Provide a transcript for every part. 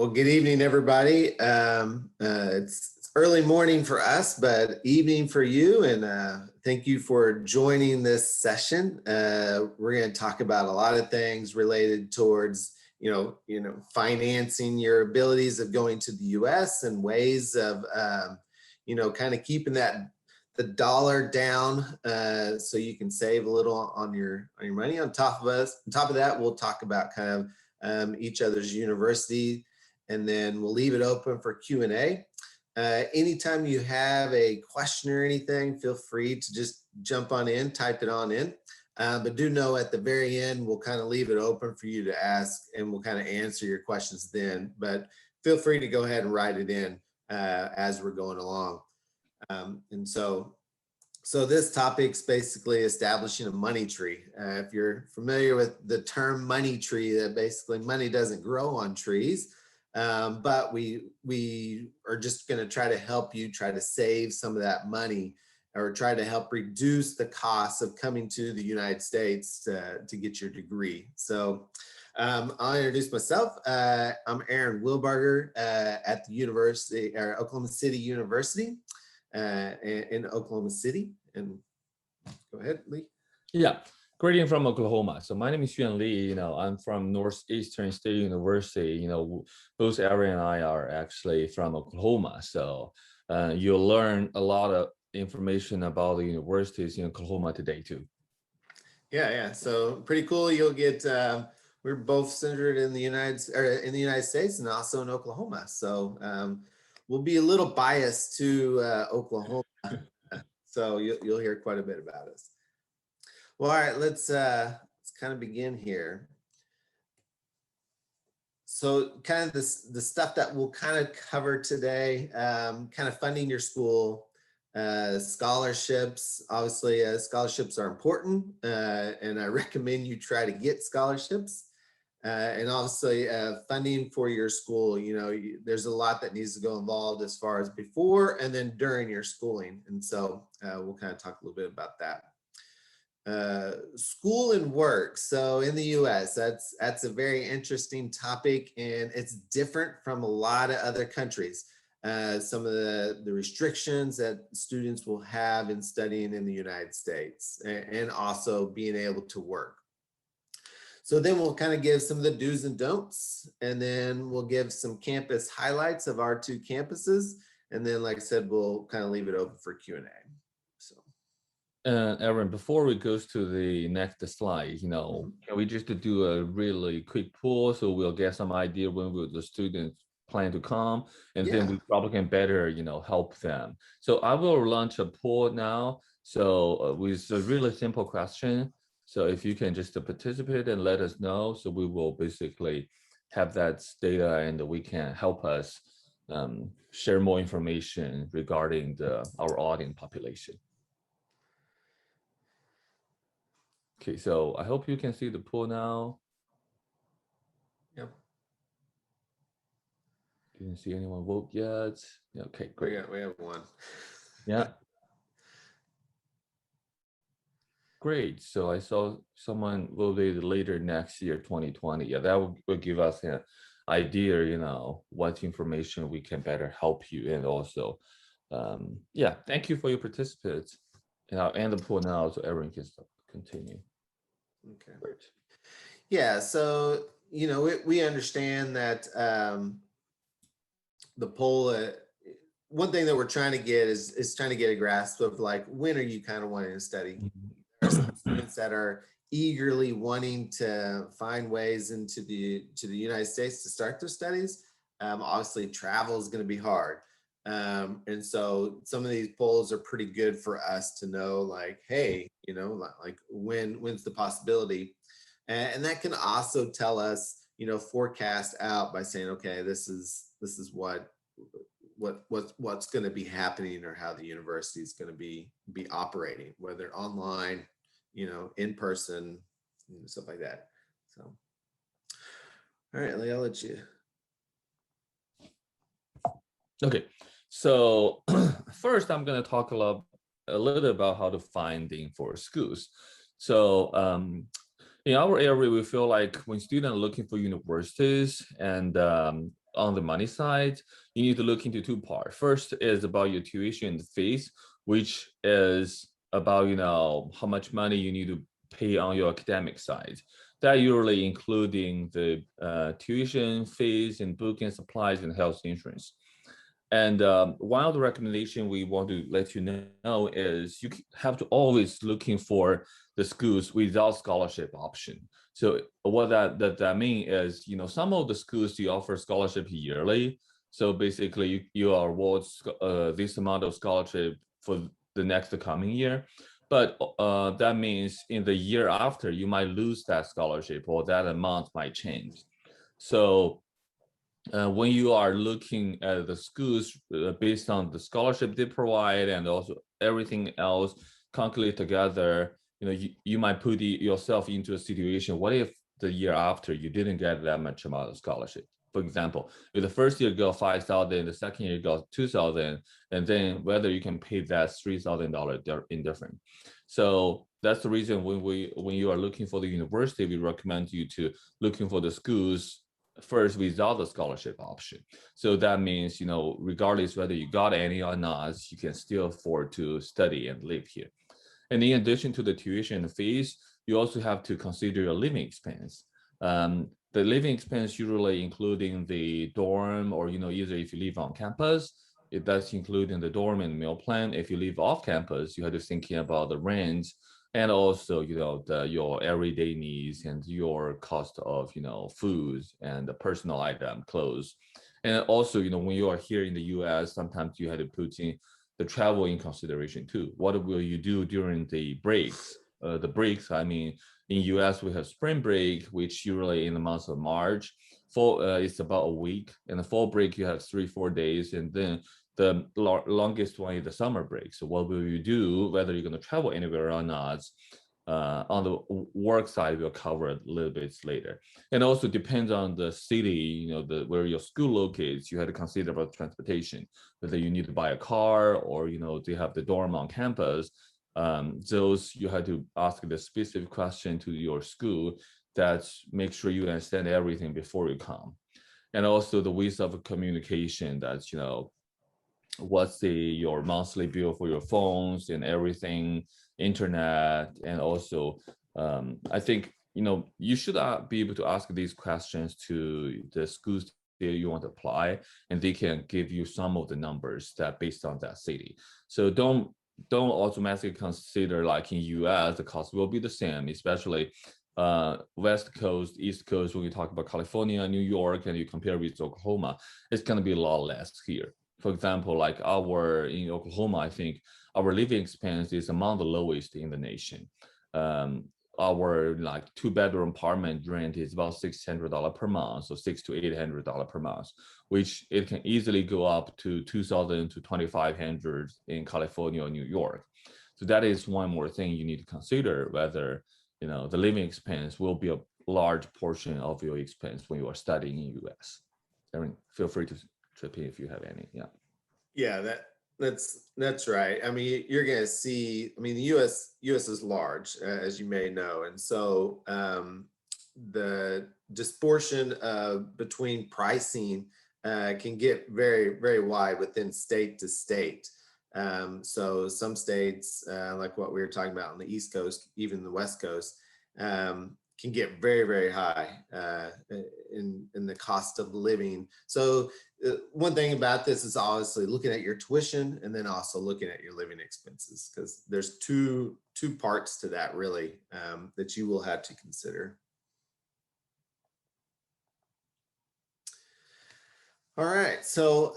Well, good evening, everybody. It's early morning for us, but evening for you. And thank you for joining this session. We're going to talk about a lot of things related towards, financing your abilities of going to the U.S. and ways of, kind of keeping the dollar down so you can save a little on your money. On top of that, we'll talk about kind of each other's university. And then we'll leave it open for Q&A. Anytime you have a question or anything, feel free to just jump on in, type it on in. But do know at the very end, we'll kind of leave it open for you to ask and we'll kind of answer your questions then. But feel free to go ahead and write it in as we're going along. And so this topic's basically establishing a money tree. If you're familiar with the term money tree, that basically money doesn't grow on trees. But we are just going to try to help you try to save some of that money or try to help reduce the cost of coming to the United States to get your degree. So I'll introduce myself. I'm Aaron Wilbarger at the University, or Oklahoma City University in Oklahoma City. And go ahead, Lee. Yeah. Greeting from Oklahoma. So my name is Yuan Lee. I'm from Northeastern State University. Both Aaron and I are actually from Oklahoma. So you'll learn a lot of information about the universities in Oklahoma today too. Yeah. So pretty cool. You'll get. We're both centered in the United States and also in Oklahoma. So we'll be a little biased to Oklahoma. So you'll hear quite a bit about us. Well, all right, let's kind of begin here. So kind of the stuff that we'll kind of cover today, kind of funding your school, scholarships. Obviously, scholarships are important, and I recommend you try to get scholarships. And obviously, funding for your school, there's a lot that needs to go involved as far as before and then during your schooling. And so we'll kind of talk a little bit about that. School and work. So in the US, that's a very interesting topic, and it's different from a lot of other countries. Some of the restrictions that students will have in studying in the United States and also being able to work. So then we'll kind of give some of the do's and don'ts, and then we'll give some campus highlights of our two campuses. And then, like I said, we'll kind of leave it open for Q&A. Aaron, before we go to the next slide, can we just do a really quick poll so we'll get some idea when the students plan to come, and then we probably can better, help them. So I will launch a poll now. So with a really simple question. So if you can just participate and let us know, so we will basically have that data and we can help us share more information regarding our audience population. Okay, so I hope you can see the poll now. Yep. Didn't see anyone vote yet. Okay, great. We have one. Yeah. Great. So I saw someone voted later next year, 2020. Yeah, that will give us an idea, what information we can better help you. And also, thank you for your participants. And I'll end the poll now so everyone can continue. Okay. Great. Yeah, so we understand that the poll. One thing that we're trying to get is trying to get a grasp of like, when are you kind of wanting to study? There are some students that are eagerly wanting to find ways into the United States to start their studies. Obviously, travel is going to be hard. And so some of these polls are pretty good for us to know, like, hey, like when's the possibility, and that can also tell us, forecast out by saying, okay, this is what's going to be happening, or how the university is going to be operating, whether online, in person, stuff like that. So, all right, Lee, I'll let you. Okay. So first, I'm going to talk a little about how to finding for schools. So in our area, we feel like when students are looking for universities, and on the money side, you need to look into two parts. First is about your tuition fees, which is about, how much money you need to pay on your academic side. That usually including the tuition fees and booking supplies and health insurance. And one of the recommendation we want to let you know is you have to always looking for the schools without scholarship option. So what that mean is, some of the schools you offer scholarship yearly. So basically you are awarded this amount of scholarship for the next coming year. But that means in the year after, you might lose that scholarship or that amount might change. So when you are looking at the schools based on the scholarship they provide and also everything else calculate together, you might put yourself into a situation. What if the year after you didn't get that much amount of scholarship? For example, if the first year got 5,000, the second year got 2,000, and then whether you can pay that $3,000 indifferent. So that's the reason when you are looking for the university, we recommend you to looking for the schools first without the scholarship option. So that means, regardless whether you got any or not, you can still afford to study and live here. And in addition to the tuition fees, you also have to consider your living expense. The living expense usually including the dorm or, either if you live on campus, it does include in the dorm and meal plan. If you live off campus, you have to thinking about the rent and also, your everyday needs and your cost of, food and the personal item, clothes. And also, when you are here in the US, sometimes you have to put in the travel in consideration too. What will you do during the breaks? The breaks, I mean, in US, we have spring break, which usually in the month of March. Fall, it's about a week. And the fall break, you have 3-4 days. And then the longest one is the summer break. So what will you do, whether you're going to travel anywhere or not? On the work side, we'll cover it a little bit later. And also depends on the city, where your school locates. You have to consider about transportation, whether you need to buy a car or, they have the dorm on campus. Those you have to ask the specific question to your school that make sure you understand everything before you come. And also the ways of communication that's, what's your monthly bill for your phones and everything, internet, and also I think you should be able to ask these questions to the schools that you want to apply, and they can give you some of the numbers that based on that city. So don't automatically consider like in US the cost will be the same, especially West Coast, East Coast. When you talk about California, New York, and you compare with Oklahoma, it's going to be a lot less here. For example, like in Oklahoma, I think our living expense is among the lowest in the nation. Our like 2-bedroom apartment rent is about $600 per month, so $600 to $800 per month, which it can easily go up to $2,000 to $2,500 in California or New York. So that is one more thing you need to consider, whether the living expense will be a large portion of your expense when you are studying in US. Erin, feel free to chip in if you have any. Yeah, that's right. I mean, you're going to see. I mean, the U.S. is large, as you may know, and so the distortion between pricing can get very, very wide within state to state. So some states, like what we were talking about on the East Coast, even the West Coast, can get very, very high in the cost of living. So one thing about this is obviously looking at your tuition and then also looking at your living expenses, because there's two parts to that really that you will have to consider. All right, so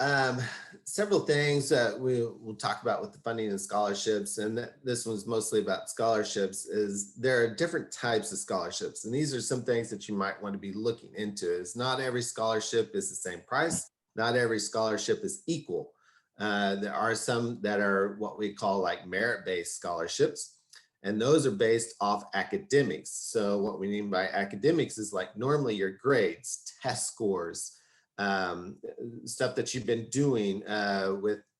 several things that we'll talk about with the funding and scholarships, and this one's mostly about scholarships, is there are different types of scholarships, and these are some things that you might want to be looking into. Is not every scholarship is the same price, not every scholarship is equal. There are some that are what we call like merit-based scholarships, and those are based off academics. So what we mean by academics is like normally your grades, test scores, stuff that you've been doing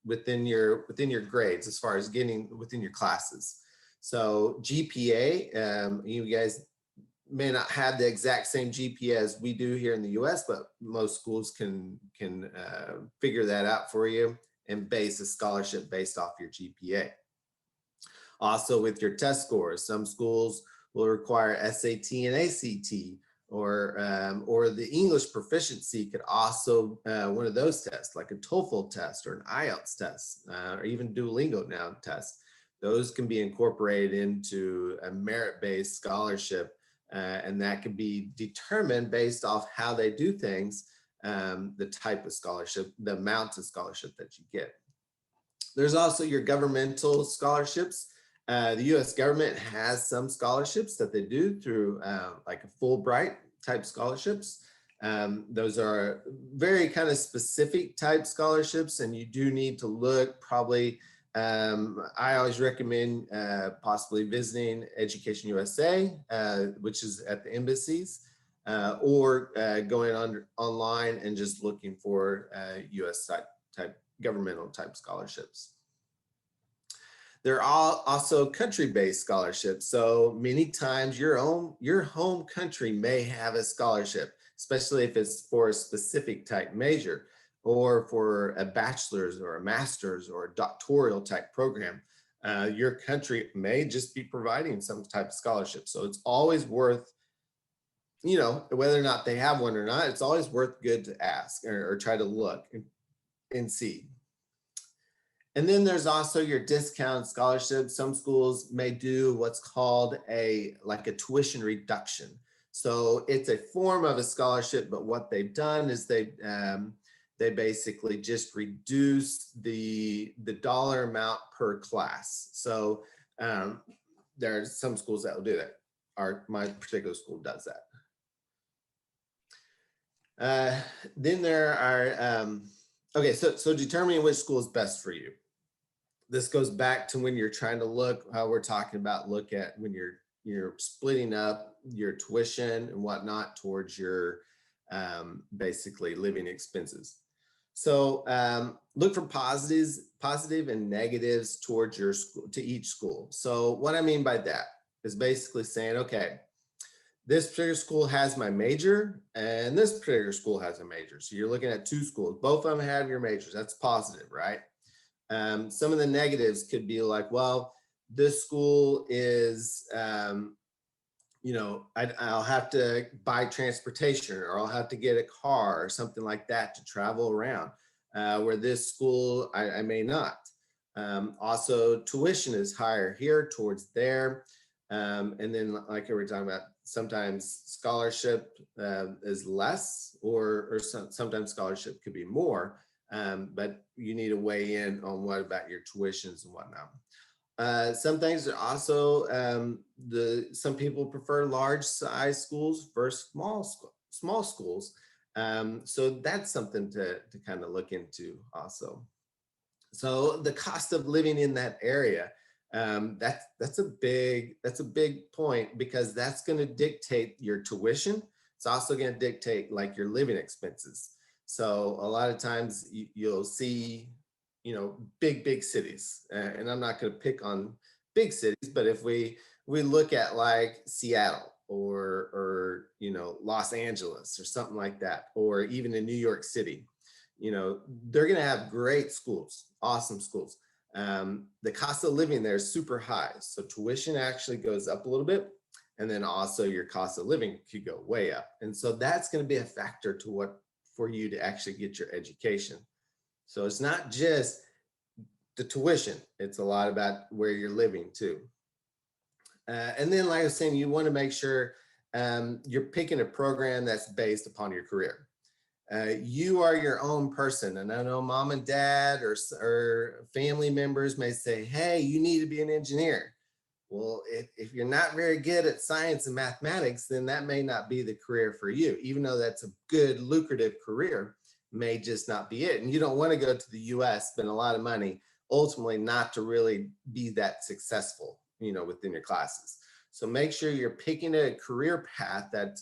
within your grades as far as getting within your classes. So GPA, you guys may not have the exact same GPA as we do here in the US, but most schools can figure that out for you and base a scholarship based off your GPA. Also with your test scores, some schools will require SAT and ACT, or the English proficiency could also, one of those tests, like a TOEFL test or an IELTS test, or even Duolingo now test. Those can be incorporated into a merit-based scholarship, and that can be determined based off how they do things, the type of scholarship, the amount of scholarship that you get. There's also your governmental scholarships. The US government has some scholarships that they do through like a Fulbright type scholarships. Those are very kind of specific type scholarships, and you do need to look probably, I always recommend possibly visiting Education USA, which is at the embassies, or going online and just looking for US type governmental type scholarships. There are also country-based scholarships. So many times your home country may have a scholarship, especially if it's for a specific type major or for a bachelor's or a master's or a doctoral type program. Your country may just be providing some type of scholarship. So it's always worth, whether or not they have one or not, it's always worth good to ask or try to look and see. And then there's also your discount scholarships. Some schools may do what's called like a tuition reduction. So it's a form of a scholarship, but what they've done is they basically just reduce the dollar amount per class. So there are some schools that will do that. My particular school does that. Then there are, okay, so determining which school is best for you. This goes back to when you're trying to look, how we're talking about, look at when you're splitting up your tuition and whatnot towards your basically living expenses. So look for positive and negatives towards your school, to each school. So what I mean by that is basically saying, okay, this particular school has my major and this particular school has a major. So you're looking at two schools, both of them have your majors. That's positive, right? Some of the negatives could be like, well, this school is, I'll have to buy transportation, or I'll have to get a car or something like that to travel around, where this school, I may not. Also, tuition is higher here towards there. And then like we were talking about, sometimes scholarship is less, or sometimes scholarship could be more. But you need to weigh in on what about your tuitions and whatnot. Some things are also, some people prefer large size schools versus small schools. So that's something to kind of look into also. So the cost of living in that area, that's a big point, because that's going to dictate your tuition. It's also going to dictate like your living expenses. So a lot of times you'll see, big cities, and I'm not going to pick on big cities, but if we look at like Seattle or Los Angeles or something like that, or even in New York City, they're going to have great schools, awesome schools. The cost of living there is super high. So tuition actually goes up a little bit. And then also your cost of living could go way up. And so that's going to be a factor for you to actually get your education. So it's not just the tuition, it's a lot about where you're living too. And then, like I was saying, you want to make sure you're picking a program that's based upon your career. You are your own person. And I know mom and dad or family members may say, hey, you need to be an engineer. Well, if you're not very good at science and mathematics, then that may not be the career for you. Even though that's a good, lucrative career, may just not be it. And you don't want to go to the US, spend a lot of money, ultimately not to really be that successful, within your classes. So make sure you're picking a career path that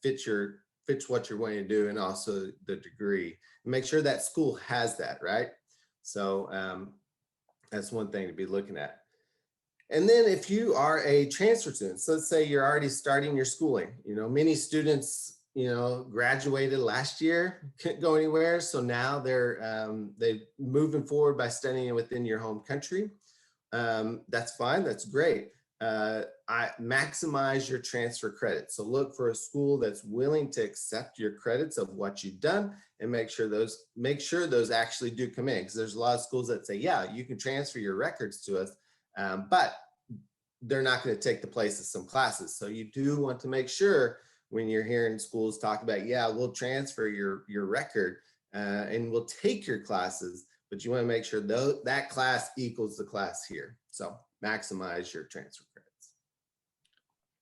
fits what you're wanting to do, and also the degree. Make sure that school has that, right? So that's one thing to be looking at. And then if you are a transfer student, so let's say you're already starting your schooling, many students, graduated last year, couldn't go anywhere. So now they're moving forward by studying within your home country. That's fine. That's great. I maximize your transfer credits. So look for a school that's willing to accept your credits of what you've done and make sure those actually do come in. Because there's a lot of schools that say, yeah, you can transfer your records to us, but they're not going to take the place of some classes. So you do want to make sure when you're hearing schools talk about, yeah, we'll transfer your record and we'll take your classes, but you want to make sure that class equals the class here. So maximize your transfer credits.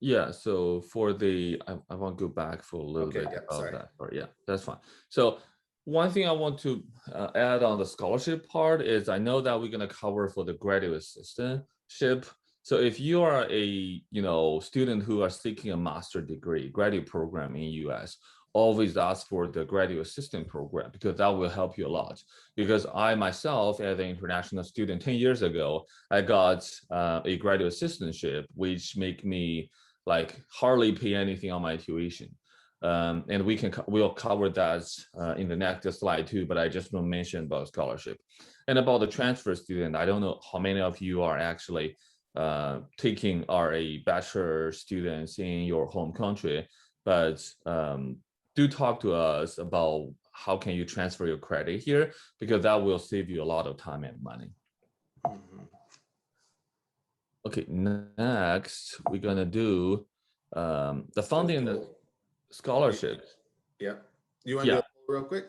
Yeah, so for I want to go back for a little bit about that part. Yeah, that's fine. So one thing I want to add on the scholarship part is I know that we're going to cover for the graduate assistantship. So if you are a student who are seeking a master degree, graduate program in US, always ask for the graduate assistant program because that will help you a lot. Because I myself, as an international student 10 years ago, I got a graduate assistantship, which make me like hardly pay anything on my tuition. And we'll cover that in the next slide too, but I just want to mention about scholarship. And about the transfer student, I don't know how many of you are actually are a bachelor students in your home country, but do talk to us about how can you transfer your credit here, because that will save you a lot of time and money. Okay, next we're gonna do the funding and the scholarships. Yeah. You want to do it real quick?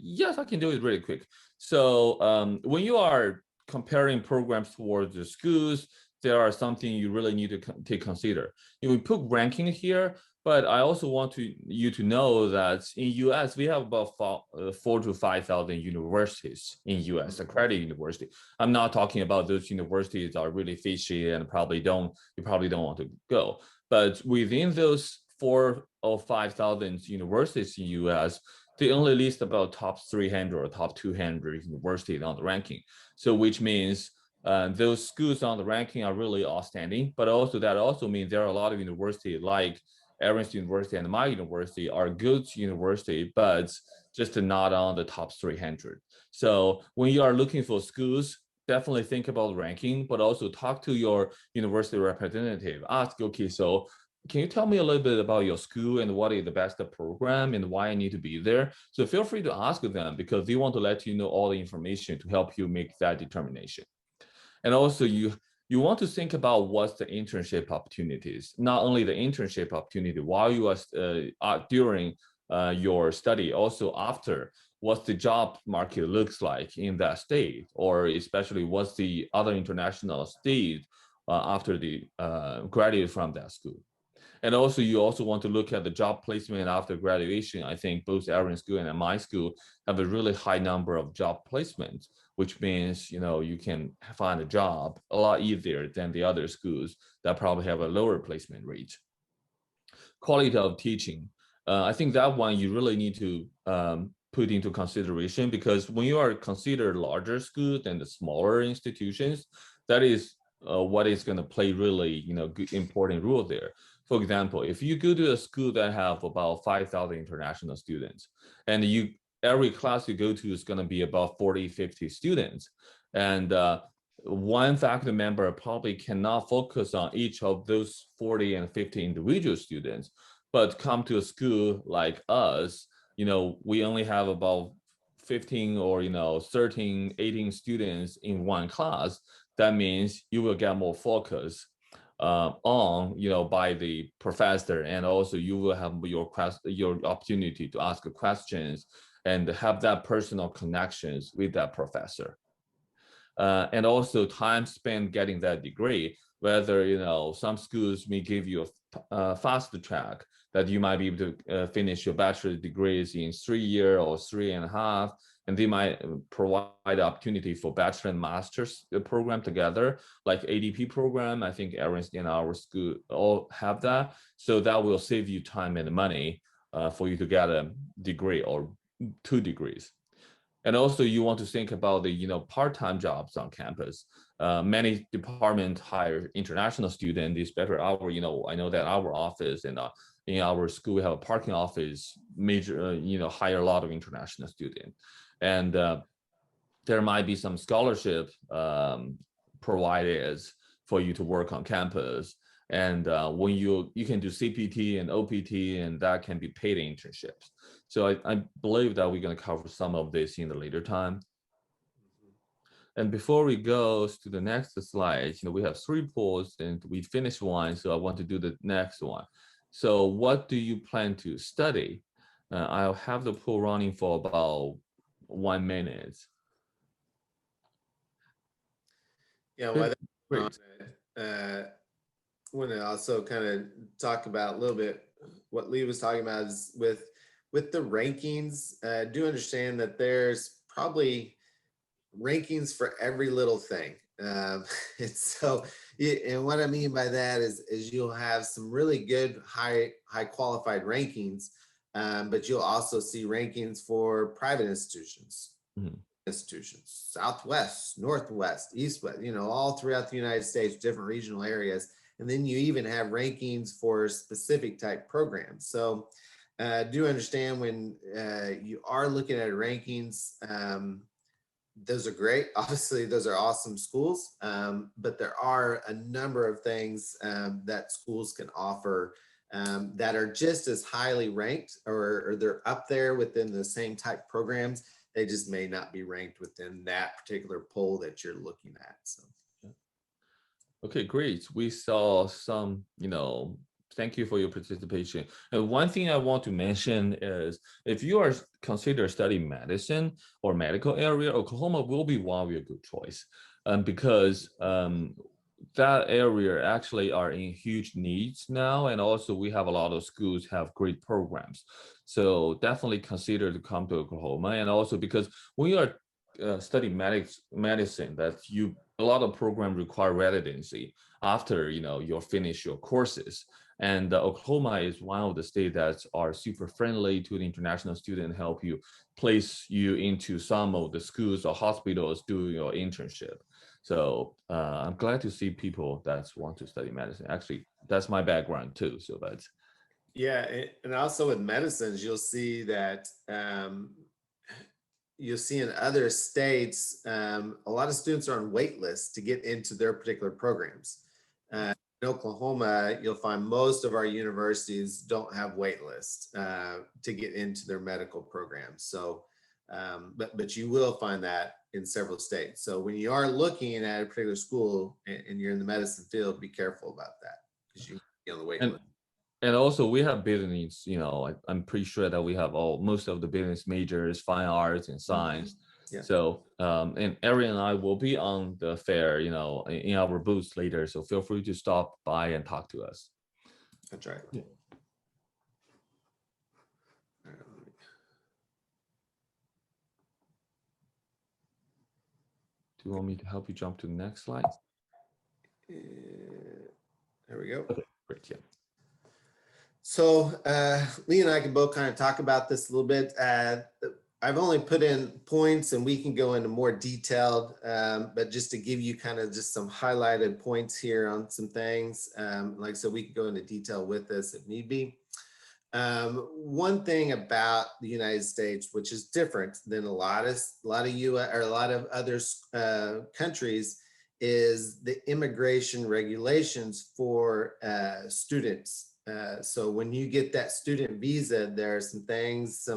Yes, I can do it really quick. So when you are comparing programs towards the schools, there are something you really need to consider. We put ranking here, but I also want you to know that in US, we have about 4 to 5,000 universities in US, accredited university. I'm not talking about those universities that are really fishy and you probably don't want to go. But within those 4 or 5,000 universities in US, they only list about top 300 or top 200 universities on the ranking. So which means those schools on the ranking are really outstanding, but that also means there are a lot of universities like Aaron's University and my university are good university, but just not on the top 300. So when you are looking for schools, definitely think about ranking, but also talk to your university representative. Ask, okay, so can you tell me a little bit about your school and what is the best program and why I need to be there? So feel free to ask them because they want to let you know all the information to help you make that determination. And also you want to think about what's the internship opportunities, not only the internship opportunity while you are during your study, also after, what the job market looks like in that state, or especially what's the other international state after the graduate from that school. And also, you also want to look at the job placement after graduation. I think both Aaron's school and my school have a really high number of job placements, which means, you can find a job a lot easier than the other schools that probably have a lower placement rate. Quality of teaching. I think that one you really need to put into consideration, because when you are considered larger schools than the smaller institutions, that is what is going to play really, good, important role there. For example, if you go to a school that have about 5,000 international students, and every class you go to is going to be about 40, 50 students, and one faculty member probably cannot focus on each of those 40 and 50 individual students, but come to a school like us, we only have about 15 or 13, 18 students in one class. That means you will get more focus on by the professor, and also you will have your opportunity to ask questions and have that personal connections with that professor. And also time spent getting that degree, whether some schools may give you a faster track that you might be able to finish your bachelor degrees in 3 years or 3.5, and they might provide the opportunity for bachelor and master's program together, like ADP program. I think Aaron's in our school all have that, so that will save you time and money for you to get a degree or 2 degrees. And also you want to think about the part-time jobs on campus. Many departments hire international students, especially our, I know that our office and in our school, we have a parking office, major, hire a lot of international students. And there might be some scholarship provided for you to work on campus. And when you can do CPT and OPT, and that can be paid internships. So I believe that we're going to cover some of this in the later time. And before we go to the next slide, we have 3 polls and we finished one, so I want to do the next one. So what do you plan to study? I'll have the poll running for about 1 minute. Yeah, well, I want to also kind of talk about a little bit what Lee was talking about is with the rankings. Do understand that there's probably rankings for every little thing. And so, and what I mean by that is you'll have some really good high qualified rankings, but you'll also see rankings for private institutions. Mm-hmm. Institutions, Southwest, Northwest, East, West, all throughout the United States, different regional areas. And then you even have rankings for specific type programs. So do understand when you are looking at rankings, those are great. Obviously, those are awesome schools, but there are a number of things that schools can offer that are just as highly ranked, or they're up there within the same type programs. They just may not be ranked within that particular poll that you're looking at. So, okay, great. We saw some, thank you for your participation. And one thing I want to mention is if you are consider studying medicine or medical area, Oklahoma will be one of your good choice. Because that area actually are in huge needs now. And also we have a lot of schools have great programs. So definitely consider to come to Oklahoma. And also because when you are studying medicine, that a lot of programs require residency after, you finish your courses. And Oklahoma is one of the states that are super friendly to the international student, help you place you into some of the schools or hospitals doing your internship. So I'm glad to see people that want to study medicine. Actually, that's my background too. So that's. Yeah, and also with medicines, you'll see that you'll see in other states, a lot of students are on wait lists to get into their particular programs. In Oklahoma, you'll find most of our universities don't have wait lists to get into their medical programs. So, but you will find that in several states. So when you are looking at a particular school and you're in the medicine field, be careful about that because you be on the wait list. And also we have business, I'm pretty sure that we have most of the business majors, fine arts and science. Yeah. So, and Arian and I will be on the fair, in our booths later. So feel free to stop by and talk to us. That's right. Yeah. Do you want me to help you jump to the next slide? There we go. Okay, great, yeah. So Lee and I can both kind of talk about this a little bit. I've only put in points and we can go into more detailed, but just to give you kind of just some highlighted points here on some things. Like I said, we can go into detail with this if need be. One thing about the United States, which is different than a lot of US or a lot of other countries, is the immigration regulations for students. So when you get that student visa, there are some things,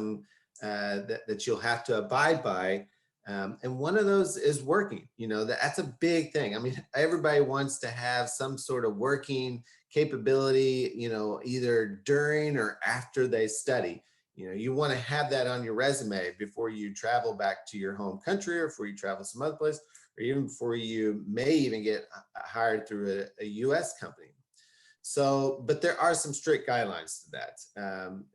that you'll have to abide by. And one of those is working, that's a big thing. I mean, everybody wants to have some sort of working capability, either during or after they study. You want to have that on your resume before you travel back to your home country or before you travel some other place, or even before you may even get hired through a US company. So, but there are some strict guidelines to that.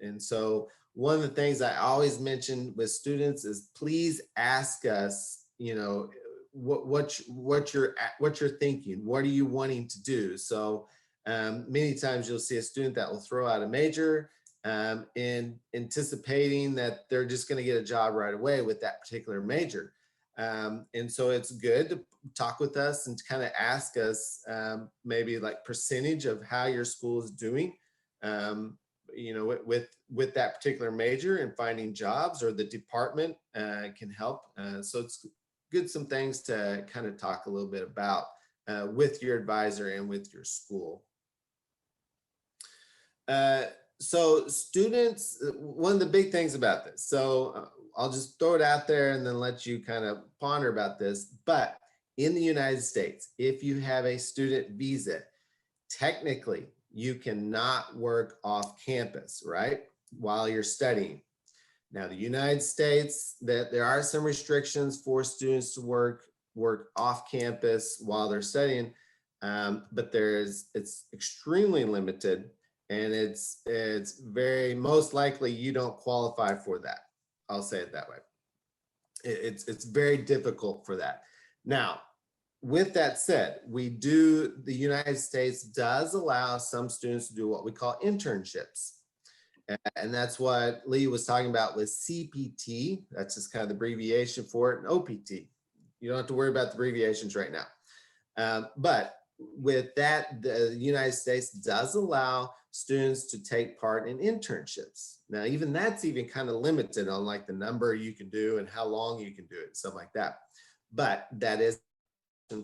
And so one of the things I always mention with students is please ask us, what you're thinking, what are you wanting to do? So many times you'll see a student that will throw out a major in anticipating that they're just going to get a job right away with that particular major. And so it's good talk with us and kind of ask us maybe like percentage of how your school is doing, with that particular major and finding jobs, or the department can help. So it's good, some things to kind of talk a little bit about with your advisor and with your school. So students, one of the big things about this, so I'll just throw it out there and then let you kind of ponder about this. But in the United States, if you have a student visa, technically you cannot work off campus, right, while you're studying. Now, the United States, that there are some restrictions for students to work off campus while they're studying, but it's extremely limited, and it's very most likely you don't qualify for that. I'll say it that way. It's very difficult for that. Now, with that said, the United States does allow some students to do what we call internships. And that's what Lee was talking about with CPT. That's just kind of the abbreviation for it, and OPT. You don't have to worry about the abbreviations right now. But with that, the United States does allow students to take part in internships. Now, even that's even kind of limited on like the number you can do and how long you can do it, stuff like that. But that is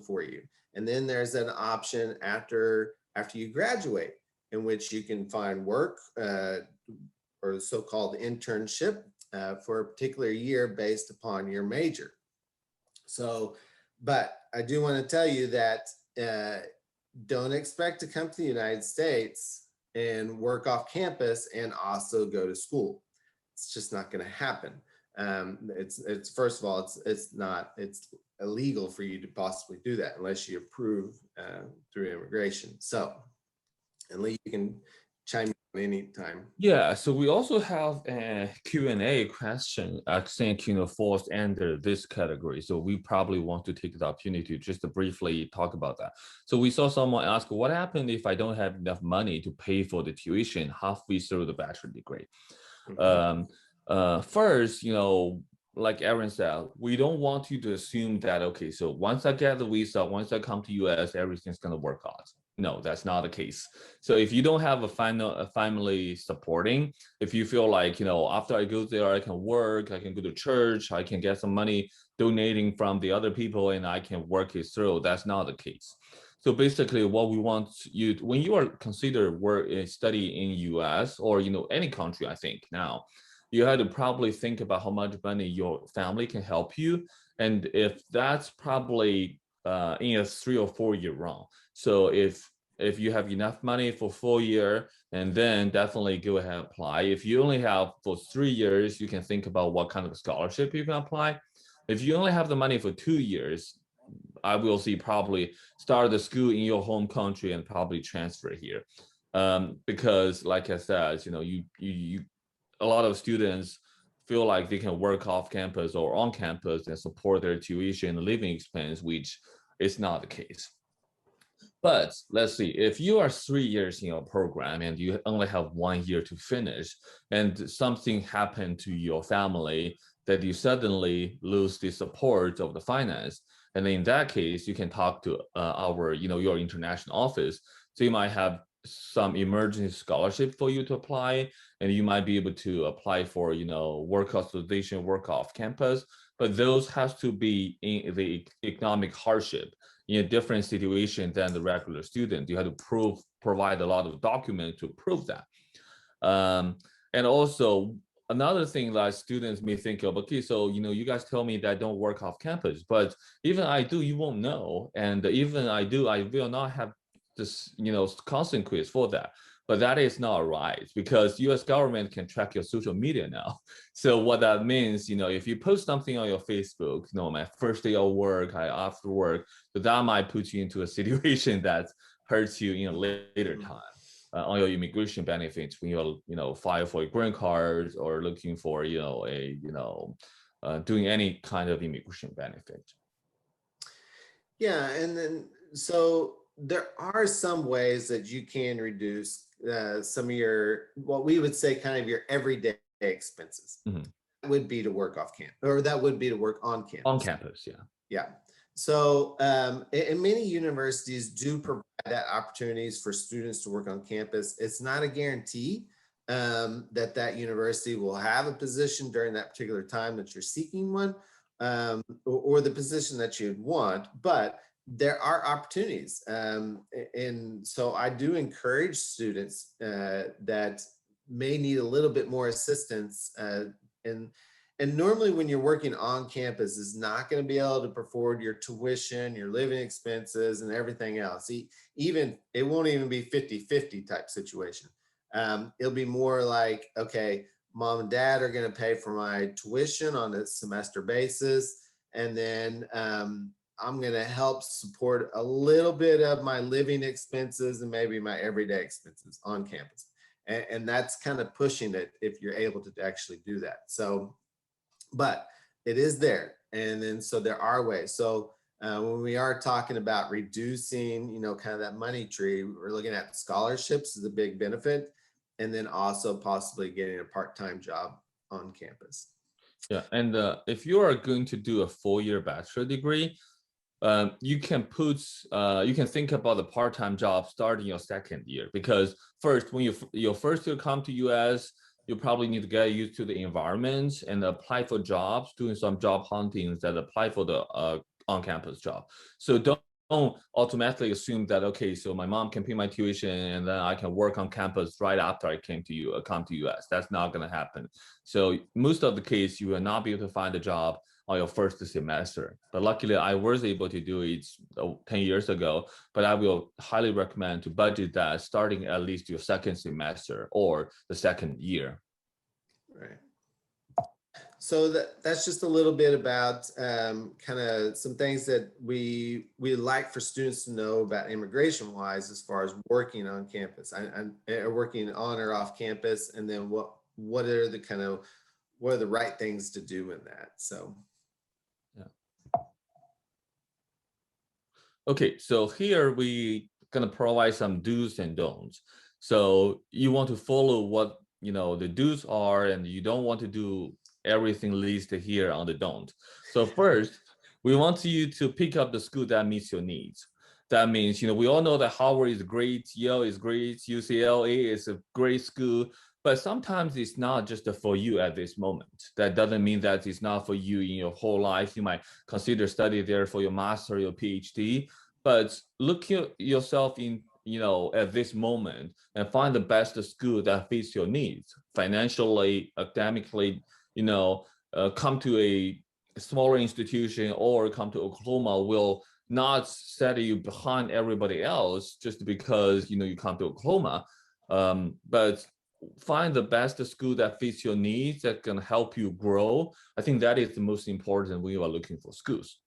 for you. And then there's an option after you graduate, in which you can find work or so-called internship for a particular year based upon your major. So, but I do want to tell you that don't expect to come to the United States and work off campus and also go to school. It's just not going to happen. It's first of all, it's illegal for you to possibly do that unless you approve through immigration. So, and Lee, you can chime in anytime. Yeah, so we also have a Q&A question, I think, falls under this category. So we probably want to take the opportunity just to briefly talk about that. So we saw someone ask, what happened if I don't have enough money to pay for the tuition halfway through the bachelor degree? Mm-hmm. First, like Aaron said, we don't want you to assume that, okay, so once I get the visa, once I come to US, everything's going to work out. No, that's not the case. So if you don't have a family supporting, if you feel like, after I go there, I can work, I can go to church, I can get some money donating from the other people, and I can work it through, that's not the case. So basically what we want you, when you are consider study in US or, any country, I think now, you had to probably think about how much money your family can help you. And if that's probably in a 3 or 4 year run. So if you have enough money for 4 years, and then definitely go ahead and apply. If you only have for 3 years, you can think about what kind of scholarship you can apply. If you only have the money for 2 years, I will see probably start the school in your home country and probably transfer here. Because like I said, you a lot of students feel like they can work off campus or on campus and support their tuition and living expense, which is not the case. But let's see, if you are 3 years in a program and you only have 1 year to finish, and something happened to your family that you suddenly lose the support of the finance, and in that case, you can talk to our, your international office. So you might have some emergency scholarship for you to apply, and you might be able to apply for, work authorization, work off campus, but those has to be in the economic hardship in a different situation than the regular student. You have to provide a lot of documents to prove that. And also another thing that students may think of, okay, so, you guys tell me that I don't work off campus, but even I do, you won't know. And even I do, I will not have this, consequence for that. But that is not right, because US government can track your social media now. So what that means, if you post something on your Facebook, my first day of work, after work, so that might put you into a situation that hurts you in a later time on your immigration benefits when you're, file for a green card or looking for, doing any kind of immigration benefit. Yeah, and then so there are some ways that you can reduce some of your, what we would say kind of your everyday expenses. Mm-hmm. That would be to work off campus, or that would be to work on campus. On campus, yeah. Yeah. So, and many universities do provide that opportunities for students to work on campus. It's not a guarantee that university will have a position during that particular time that you're seeking one, or the position that you'd want, but there are opportunities. And so I do encourage students that may need a little bit more assistance, and and normally when you're working on campus is not going to be able to afford your tuition, your living expenses, and everything else. Even it won't even be 50-50 type situation. It'll be more like, okay, mom and dad are going to pay for my tuition on a semester basis. And then I'm going to help support a little bit of my living expenses and maybe my everyday expenses on campus. And that's kind of pushing it if you're able to actually do that. So, but it is there. And then so there are ways. So when we are talking about reducing, kind of that money tree, we're looking at scholarships as a big benefit, and then also possibly getting a part-time job on campus. Yeah, and if you are going to do a 4-year bachelor degree, you can think about the part-time job starting your second year, because first, when your first year come to US, you probably need to get used to the environment and apply for jobs, doing some job hunting that apply for the on-campus job. So don't automatically assume that, okay, so my mom can pay my tuition and then I can work on campus right after I come to US. That's not going to happen. So most of the case, you will not be able to find a job on your first semester. But luckily, I was able to do it 10 years ago, but I will highly recommend to budget that starting at least your second semester or the second year. Right. So that's just a little bit about kind of some things that we like for students to know about immigration wise, as far as working on campus and working on or off campus, and then what are the right things to do in that. So. Yeah. Okay, so here we gonna provide some do's and don'ts. So you want to follow what the do's are, and you don't want to do everything listed here on the don't. So first, we want you to pick up the school that meets your needs. That means, we all know that Harvard is great, Yale is great, UCLA is a great school, but sometimes it's not just for you at this moment. That doesn't mean that it's not for you in your whole life. You might consider study there for your master, your PhD, but look yourself in, at this moment and find the best school that fits your needs financially, academically. Come to a smaller institution or come to Oklahoma will not set you behind everybody else just because you come to Oklahoma, but find the best school that fits your needs, that can help you grow. I think that is the most important when you are looking for schools.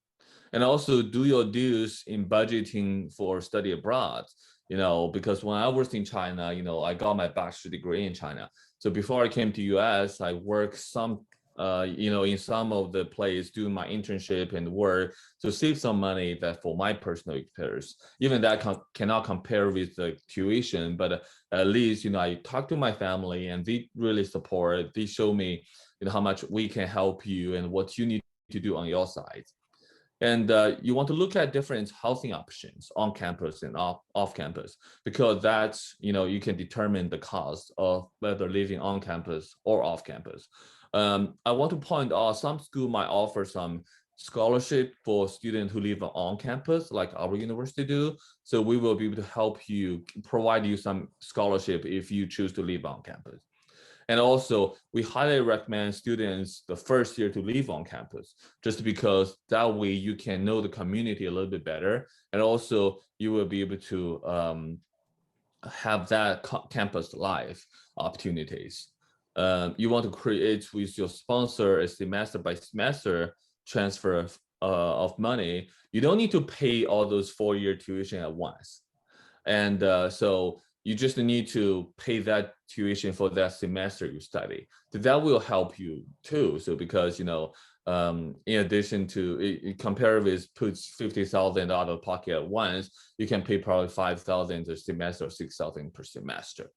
And also do your dues in budgeting for study abroad, because when I was in China, I got my bachelor degree in China. So before I came to US, I worked in some of the place doing my internship and work to save some money that for my personal experience. Even that cannot compare with the tuition, but at least, I talk to my family and they really support. They show me, how much we can help you and what you need to do on your side. And you want to look at different housing options on campus and off campus, because that's, you can determine the cost of whether living on campus or off campus. I want to point out some school might offer some scholarship for students who live on campus, like our university do. So we will be able to help you, provide you some scholarship if you choose to live on campus. And also, we highly recommend students the first year to live on campus, just because that way you can know the community a little bit better. And also, you will be able to have that campus life opportunities. You want to create with your sponsor a semester by semester transfer of money. You don't need to pay all those 4-year tuition at once. And so you just need to pay that tuition for that semester you study. So that will help you too. So because, in addition to it, compare with puts $50,000 out of pocket at once, you can pay probably $5,000 a semester or $6,000 per semester.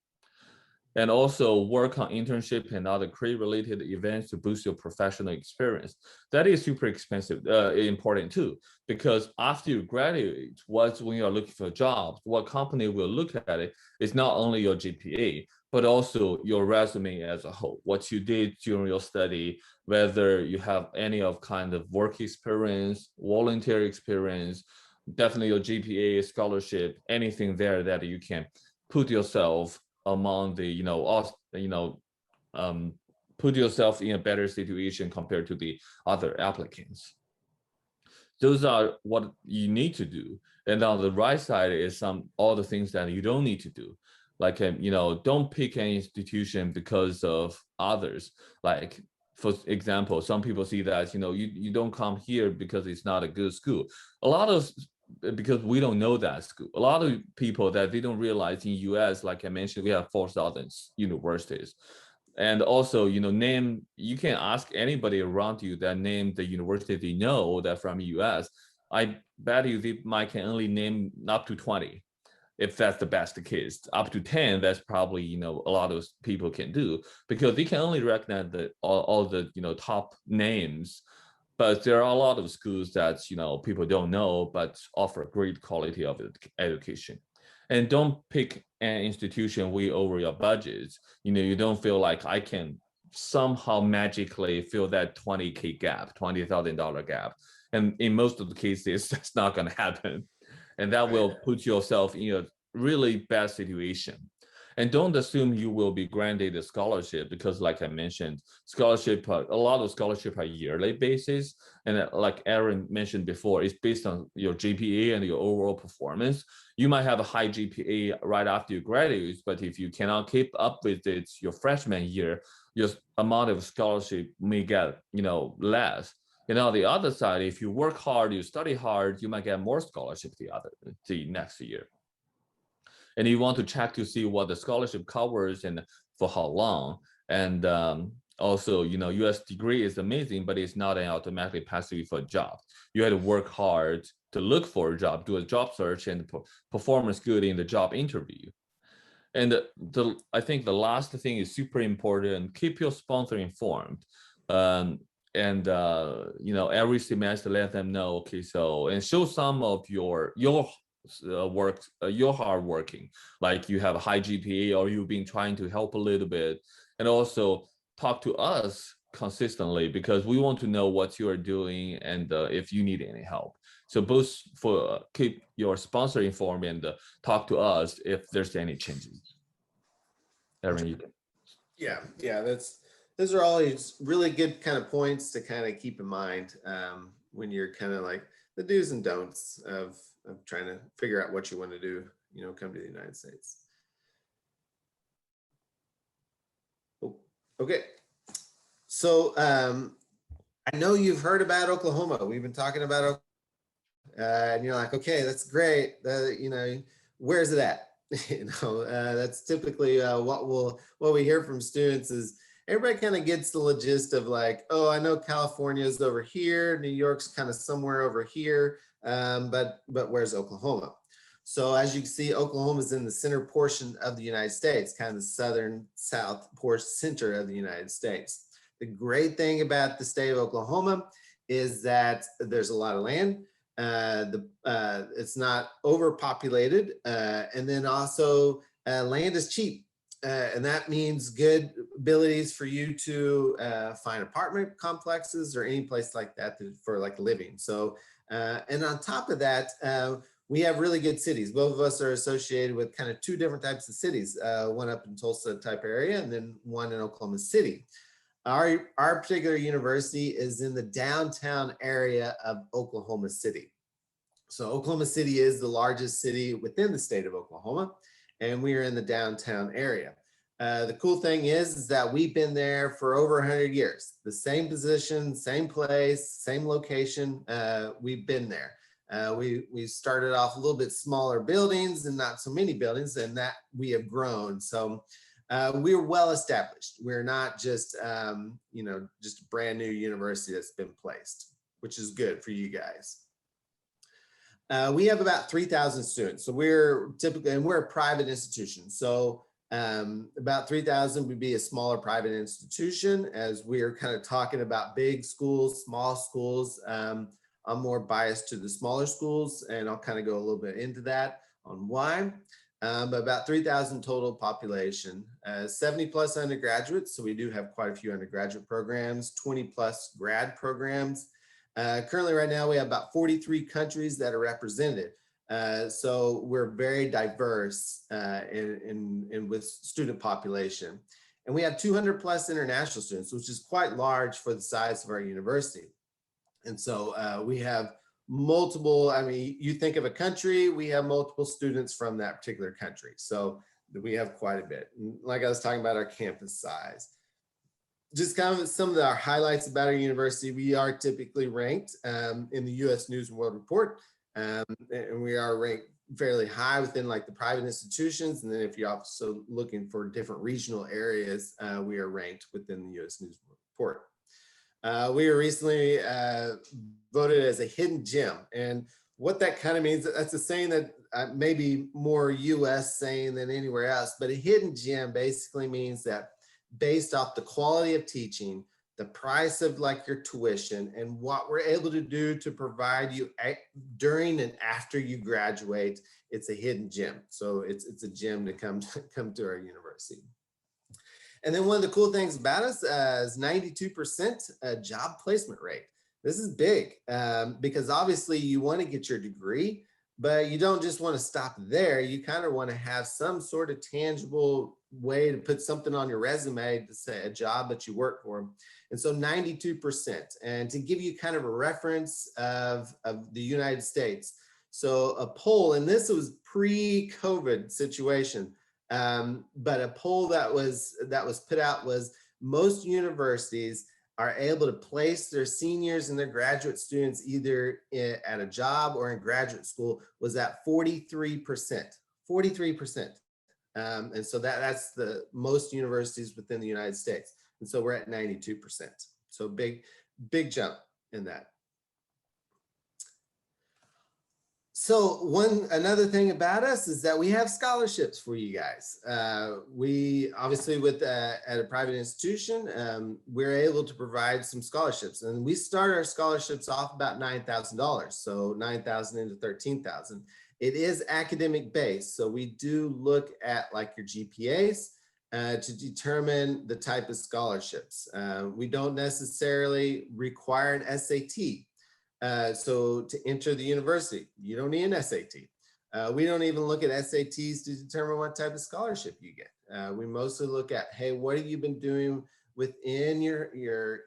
and also work on internship and other career-related events to boost your professional experience. That is super expensive, important too, because after you graduate, when you're looking for a job, what company will look at it is not only your GPA, but also your resume as a whole, what you did during your study, whether you have any of kind of work experience, volunteer experience, definitely your GPA, scholarship, anything there that you can put yourself among the, put yourself in a better situation compared to the other applicants. Those are what you need to do. And on the right side is all the things that you don't need to do. Like, don't pick an institution because of others. Like, for example, some people see that, you don't come here because it's not a good school. Because we don't know that school. A lot of people that they don't realize in US, like I mentioned, we have 4,000 universities. And also, you can ask anybody around you that name the university they know that from US. I bet you they might can only name up to 20. If that's the best case, up to 10, that's probably, a lot of people can do, because they can only recognize all the, top names. But there are a lot of schools that, people don't know, but offer great quality of education. And don't pick an institution way over your budget. You don't feel like I can somehow magically fill that 20K gap, $20,000 gap. And in most of the cases, that's not going to happen. And that will put yourself in a really bad situation. And don't assume you will be granted a scholarship, because like I mentioned, a lot of scholarship are yearly basis. And like Aaron mentioned before, it's based on your GPA and your overall performance. You might have a high GPA right after you graduate, but if you cannot keep up with it your freshman year, your amount of scholarship may get, less. And on the other side, if you work hard, you study hard, you might get more scholarship the next year. And you want to check to see what the scholarship covers and for how long. And also, US degree is amazing, but it's not an automatic pathway for a job. You had to work hard to look for a job, do a job search, and performance good in the job interview. And I think the last thing is super important. Keep your sponsor informed. Every semester let them know, okay, so, and show some of your work, you're hardworking, like you have a high GPA or you've been trying to help a little bit. And also talk to us consistently, because we want to know what you are doing and if you need any help. So both for keep your sponsor informed and talk to us if there's any changes. Aaron, you can. Yeah, those are always really good kind of points to kind of keep in mind when you're kind of like the do's and don'ts of trying to figure out what you want to do, come to the United States. Oh, okay. So I know you've heard about Oklahoma. We've been talking about Oklahoma. And you're like, okay, that's great. Where's it at? That's typically what we hear from students is everybody kind of gets the gist of like, oh, I know California is over here, New York's kind of somewhere over here, but where's Oklahoma? So as you can see, Oklahoma is in the center portion of the United States, kind of the southern south center of the United States. The great thing about the state of Oklahoma is that there's a lot of land. It's not overpopulated, and then also land is cheap. And that means good abilities for you to find apartment complexes or any place like that for like living. So, and on top of that, we have really good cities. Both of us are associated with kind of two different types of cities, one up in Tulsa type area and then one in Oklahoma City. Our particular university is in the downtown area of Oklahoma City. So Oklahoma City is the largest city within the state of Oklahoma, and we are in the downtown area. The cool thing is that we've been there for over 100 years. The same position, same place, same location, we've been there. We started off a little bit smaller buildings and not so many buildings, and that we have grown. So we're well established. We're not just, just a brand new university that's been placed, which is good for you guys. We have about 3,000 students. So we're a private institution. So About 3,000 would be a smaller private institution. As we are kind of talking about big schools, small schools, I'm more biased to the smaller schools, and I'll kind of go a little bit into that on why. But about 3,000 total population, 70 plus undergraduates. So we do have quite a few undergraduate programs, 20 plus grad programs. Currently right now we have about 43 countries that are represented. So we're very diverse in with student population. And we have 200 plus international students, which is quite large for the size of our university. And so we have multiple, I mean, you think of a country, we have multiple students from that particular country. So we have quite a bit. And like I was talking about our campus size. Just kind of some of our highlights about our university, we are typically ranked in the US News and World Report. And we are ranked fairly high within like the private institutions. And then if you're also looking for different regional areas, we are ranked within the US News and World Report. We were recently voted as a hidden gem. And what that kind of means, that's a saying that maybe more US saying than anywhere else, but a hidden gem basically means that based off the quality of teaching, the price of like your tuition, and what we're able to do to provide you during and after you graduate, it's a hidden gem. So it's a gem to come to our university. And then one of the cool things about us is 92% job placement rate. This is big because obviously you want to get your degree, but you don't just want to stop there. You kind of want to have some sort of tangible way to put something on your resume to say a job that you work for. And so 92%. And to give you kind of a reference of the United States. So a poll, and this was pre-COVID situation, but a poll that was put out was most universities are able to place their seniors and their graduate students either at a job or in graduate school was at 43%, 43%. And so that's the most universities within the United States. And so we're at 92%. So big jump in that. So another thing about us is that we have scholarships for you guys. We obviously at a private institution, we're able to provide some scholarships, and we start our scholarships off about $9,000. So 9,000 into 13,000. It is academic based. So we do look at like your GPAs to determine the type of scholarships. We don't necessarily require an SAT. So to enter the university, you don't need an SAT. We don't even look at SATs to determine what type of scholarship you get. We mostly look at, hey, what have you been doing within your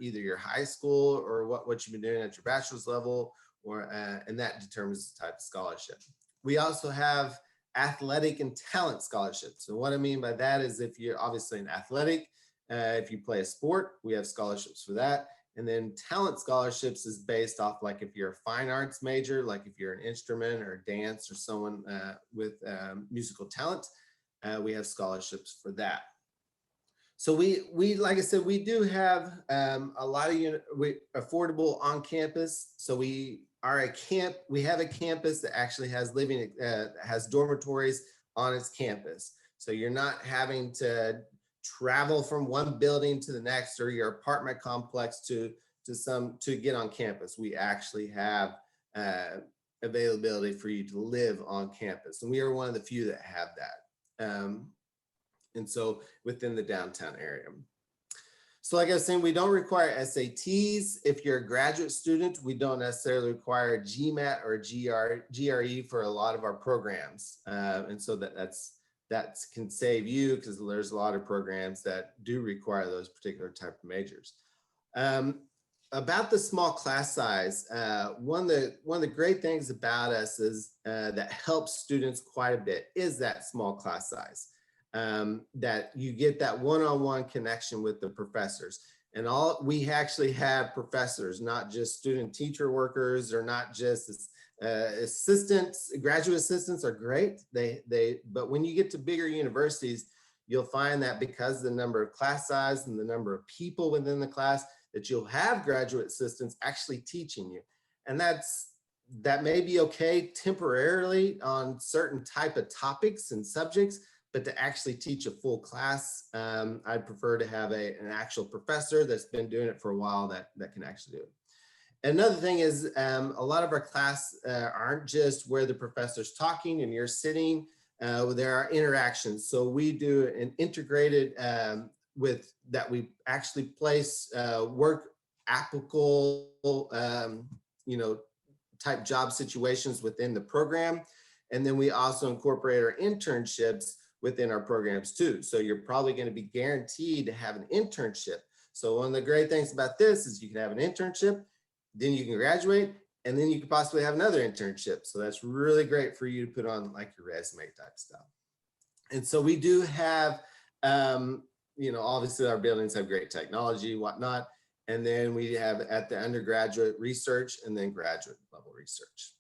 either your high school or what you've been doing at your bachelor's level, or and that determines the type of scholarship. We also have athletic and talent scholarships. So what I mean by that is if you're obviously an athletic, if you play a sport, we have scholarships for that. And then talent scholarships is based off like if you're a fine arts major, like if you're an instrument or dance or someone with musical talent, we have scholarships for that. So we like I said, we do have a lot of affordable on campus. So we have a campus that actually has has dormitories on its campus. So you're not having to travel from one building to the next or your apartment complex to get on campus. We actually have availability for you to live on campus, and we are one of the few that have that. And so within the downtown area. So like I was saying, we don't require SATs. If you're a graduate student, we don't necessarily require a GMAT or a GRE for a lot of our programs. And so that can save you because there's a lot of programs that do require those particular type of majors. About the small class size, one of the great things about us is that helps students quite a bit is that small class size. That you get that one-on-one connection with the professors, and we actually have professors, not just student teacher workers or not just assistants. Graduate assistants are great, but when you get to bigger universities, you'll find that because of the number of class size and the number of people within the class, that you'll have graduate assistants actually teaching you. And that may be okay temporarily on certain type of topics and subjects, but to actually teach a full class, I'd prefer to have an actual professor that's been doing it for a while that can actually do it. Another thing is a lot of our class aren't just where the professor's talking and you're sitting. There are interactions. So we do an integrated with that we actually place work applicable, type job situations within the program. And then we also incorporate our internships within our programs too. So you're probably going to be guaranteed to have an internship. So one of the great things about this is you can have an internship, then you can graduate, and then you could possibly have another internship. So that's really great for you to put on like your resume type stuff. And so we do have, obviously our buildings have great technology, whatnot. And then we have at the undergraduate research and then graduate level research.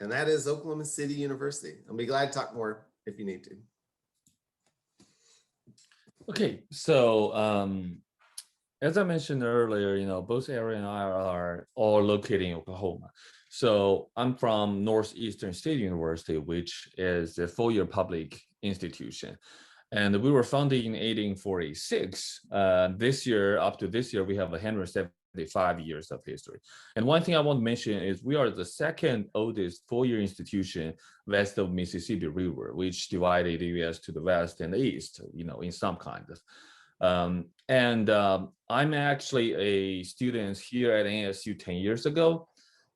And that is Oklahoma City University. I'll be glad to talk more if you need to. Okay, so as I mentioned earlier, both Aaron and I are all located in Oklahoma. So I'm from Northeastern State University, which is a four-year public institution. And we were founded in 1846. This year, up to this year, we have 175 years of history. And one thing I want to mention is we are the second oldest four-year institution west of Mississippi River, which divided the U.S. to the west and the east, in some kind of. I'm actually a student here at NSU 10 years ago.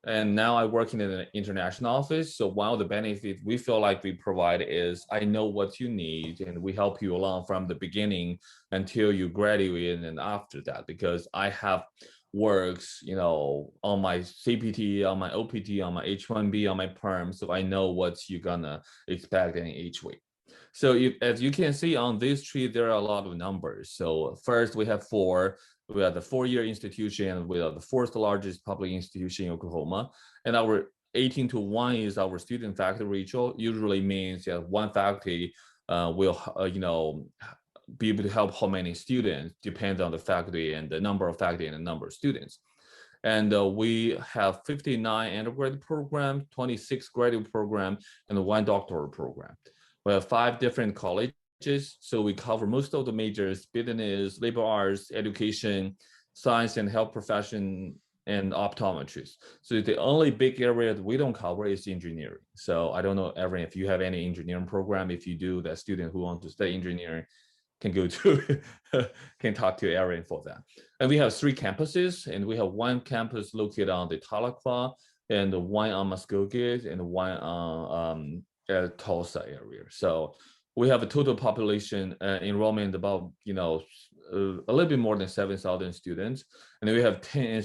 And now I work in an international office. So one of the benefits we feel like we provide is I know what you need and we help you along from the beginning until you graduate and after that, because I have works, on my CPT, on my OPT, on my H-1B, on my perm. So I know what you're gonna expect in each week. So as you can see on this tree, there are a lot of numbers. So first we have four. We are the four-year institution. We are the fourth largest public institution in Oklahoma. And our 18 to 1 is our student faculty ratio. Usually means that one faculty will, be able to help how many students, depends on the faculty and the number of faculty and the number of students. And we have 59 undergraduate programs, 26 graduate programs, and one doctoral program. We have 5 different colleges. So we cover most of the majors: business, liberal arts, education, science and health profession, and optometrists. So the only big area that we don't cover is engineering. So I don't know, Evan, if you have any engineering program. If you do, that student who wants to study engineering can go to, can talk to Erin for that. And we have 3 campuses, and we have one campus located on the Tahlequah, and one on Muskogee, and one on Tulsa area. So we have a total population enrollment about, a little bit more than 7,000 students. And we have 10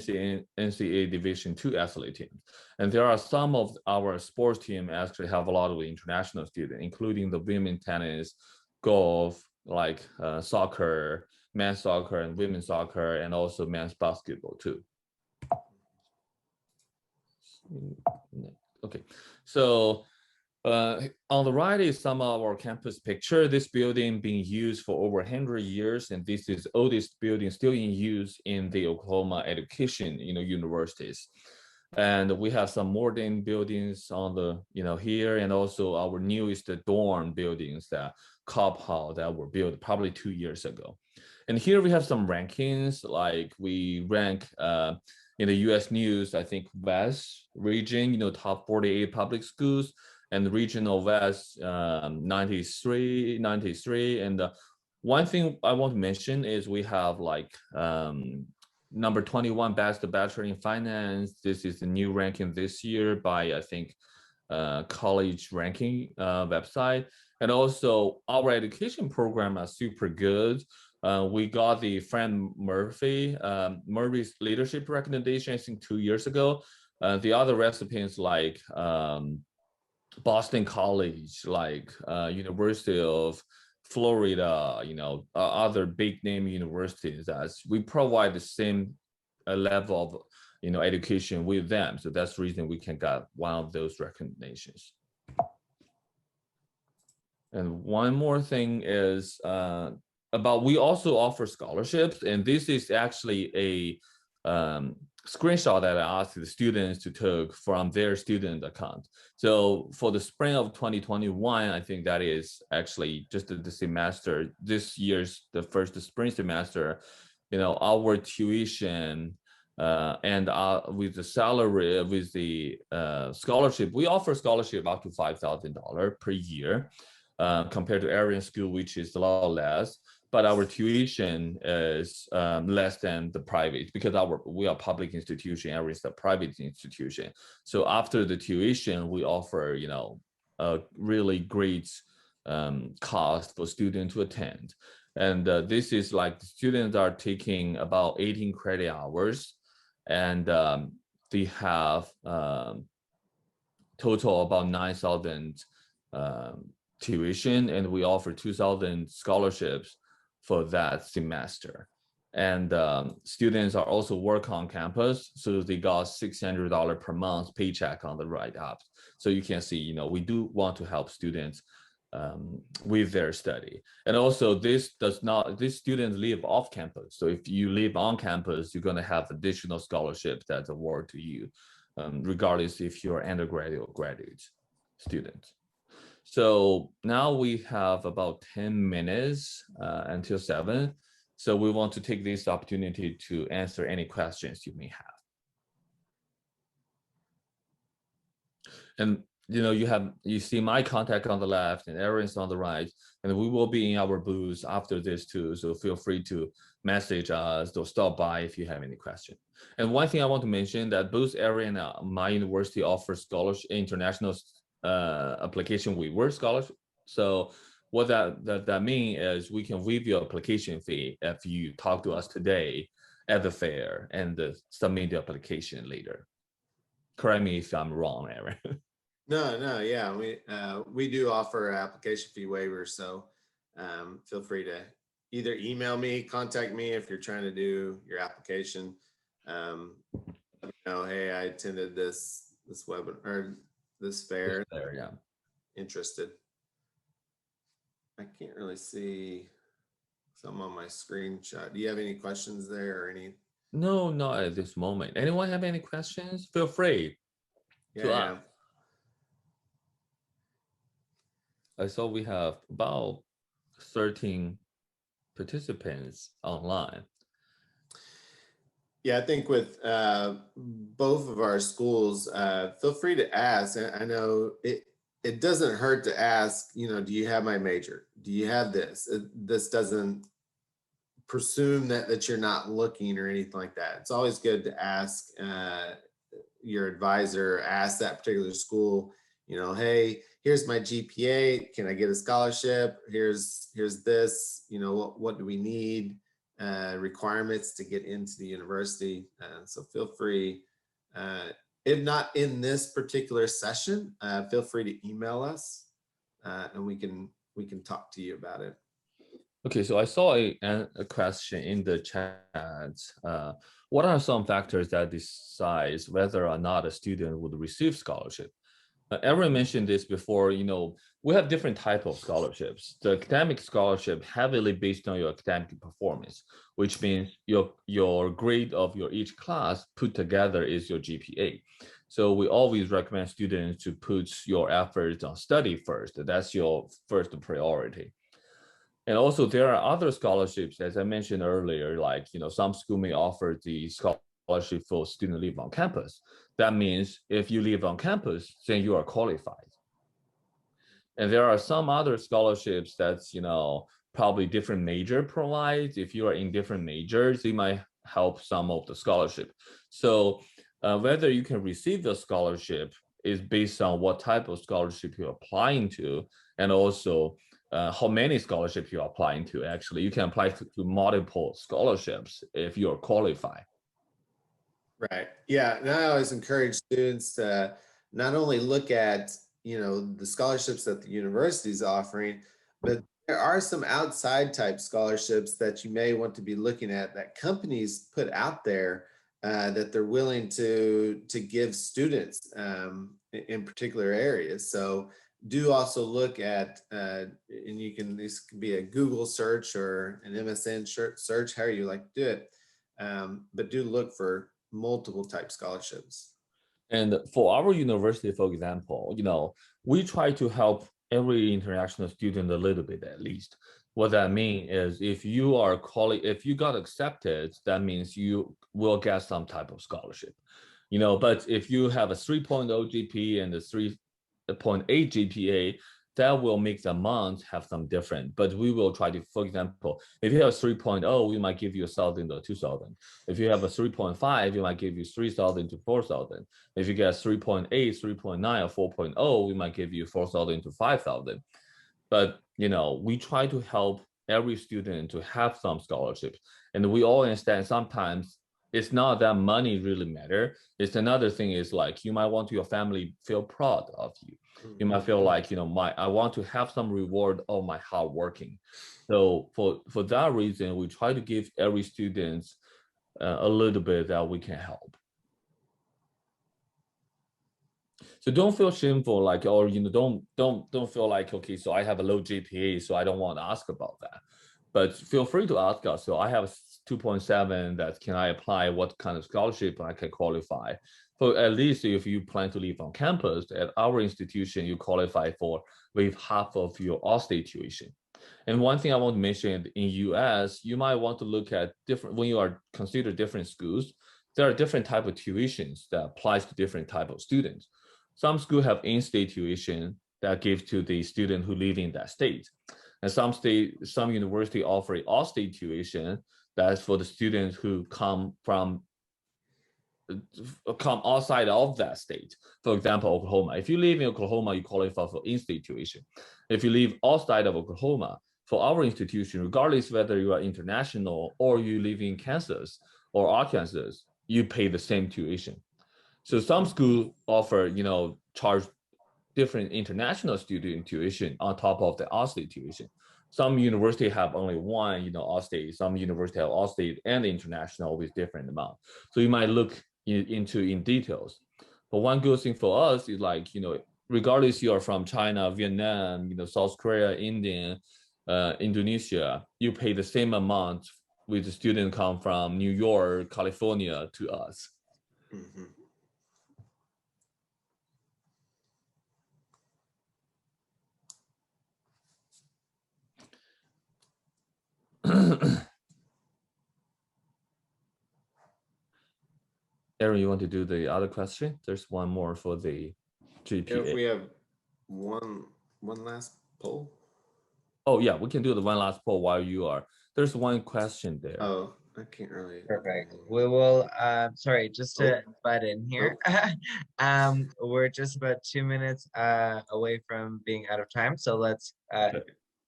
NCAA Division II athlete teams. And there are some of our sports team actually have a lot of international students, including the women's tennis, golf, like soccer, men's soccer and women's soccer, and also men's basketball too. Okay, so on the right is some of our campus picture. This building being used for over 100 years, and this is the oldest building still in use in the Oklahoma education, universities. And we have some modern buildings on the, here, and also our newest dorm buildings that Cobb Hall that were built probably 2 years ago. And here we have some rankings, like we rank in the US News, I think West region, top 48 public schools, and the regional West 93. And one thing I want to mention is we have like number 21 best bachelor in finance. This is the new ranking this year by, I think, college ranking website. And also our education program are super good. We got the Fran Murphy's leadership recommendation, I think 2 years ago. The other recipients like Boston College, like University of Florida, other big name universities, as we provide the same level of education with them. So that's the reason we can get one of those recommendations. And one more thing is we also offer scholarships, and this is actually screenshot that I asked the students to take from their student account. So for the spring of 2021, I think that is actually just the semester, this year's the first spring semester, our tuition and with the salary, with the scholarship, we offer scholarship up to $5,000 per year compared to area school, which is a lot less. But our tuition is less than the private because we are public institution, area is a private institution. So after the tuition, we offer a really great cost for students to attend. And this is like the students are taking about 18 credit hours, and they have total about 9,000 tuition, and we offer 2,000 scholarships for that semester. And students are also work on campus, so they got $600 per month paycheck on the right up. So you can see, we do want to help students with their study. And also these students live off campus. So if you live on campus, you're going to have additional scholarships that's awarded to you, regardless if you're undergraduate or graduate student. So now we have about 10 minutes until 7. So we want to take this opportunity to answer any questions you may have. And you see my contact on the left and Aaron's on the right, and we will be in our booth after this too. So feel free to message us or stop by if you have any question. And one thing I want to mention that both Aaron and my university offers scholarship, international application waiver scholarship. So what that means is we can waive your application fee if you talk to us today at the fair and submit the application later. Correct me if I'm wrong, Aaron. No, yeah, we do offer application fee waivers, so feel free to either email me, contact me if you're trying to do your application. Let me know, hey, I attended this webinar or this fair. Yeah. Interested. I can't really see some on my screenshot. Do you have any questions there or any? No, not at this moment. Anyone have any questions? Feel free to ask. I saw we have about 13 participants online. Yeah, I think with both of our schools, feel free to ask. I know it doesn't hurt to ask, do you have my major? Do you have this? This doesn't presume that you're not looking or anything like that. It's always good to ask your advisor, ask that particular school, hey, here's my GPA. Can I get a scholarship? Here's this, what do we need? Requirements to get into the university. So feel free, if not in this particular session, feel free to email us and we can talk to you about it. Okay, so I saw a question in the chat. What are some factors that decide whether or not a student would receive scholarship? Aaron mentioned this before, we have different types of scholarships. The academic scholarship heavily based on your academic performance, which means your grade of your each class put together is your GPA. So we always recommend students to put your efforts on study first. That's your first priority. And also there are other scholarships, as I mentioned earlier, like, some school may offer the scholarship for student live on campus. That means if you live on campus, then you are qualified. And there are some other scholarships that's, probably different major provides. If you are in different majors, they might help some of the scholarship. So whether you can receive the scholarship is based on what type of scholarship you're applying to, and also how many scholarships you're applying to. Actually, you can apply to multiple scholarships if you're qualified. Right. Yeah. And I always encourage students to not only look at, the scholarships that the university is offering, but there are some outside type scholarships that you may want to be looking at that companies put out there that they're willing to give students in particular areas. So do also look at, and this can be a Google search or an MSN search, however you like to do it. But do look for multiple type scholarships. And for our university, for example, we try to help every international student a little bit at least. What that means is if you got accepted, that means you will get some type of scholarship. But if you have a 3.0 GPA and a 3.8 GPA, that will make the amount have some different. But we will try to, for example, if you have a 3.0, we might give you 1,000 or 2,000. If you have a 3.5, we might give you 3,000 to 4,000. If you get 3.8, 3.9, or 4.0, we might give you 4,000 to 5,000. But we try to help every student to have some scholarships, and we all understand sometimes it's not that money really matter. It's another thing is like you might want your family feel proud of you. You might feel like I want to have some reward of my hard working. So for that reason, we try to give every student a little bit that we can help. So don't feel shameful, like, or don't feel like, okay, so I have a low GPA, so I don't want to ask about that. But feel free to ask us. So I have 2.7. That can I apply? What kind of scholarship I can qualify? So at least if you plan to live on campus at our institution, you qualify for with half of your all-state tuition. And one thing I want to mention in US, you might want to look at different when you are consider different schools. There are different type of tuitions that applies to different type of students. Some schools have in-state tuition that gives to the student who live in that state. And some university offer all-state tuition that's for the students who come outside of that state. For example, Oklahoma. If you live in Oklahoma, you qualify for in-state tuition. If you live outside of Oklahoma, for our institution, regardless whether you are international or you live in Kansas or Arkansas, you pay the same tuition. So some schools offer, charge different international student tuition on top of the all-state tuition. Some universities have only one, all-state. Some universities have all-state and international with different amount. So you might look into details. But one good thing for us is like, regardless you are from China, Vietnam, South Korea, India, Indonesia, you pay the same amount with the student come from New York, California to us. Mm-hmm. Aaron, you want to do the other question? There's one more for the GPA. If we have one last poll. Oh yeah, we can do the one last poll while you are. There's one question there. Oh, I can't really. Perfect. We will, sorry, just to butt in here. We're just about 2 minutes away from being out of time. So let's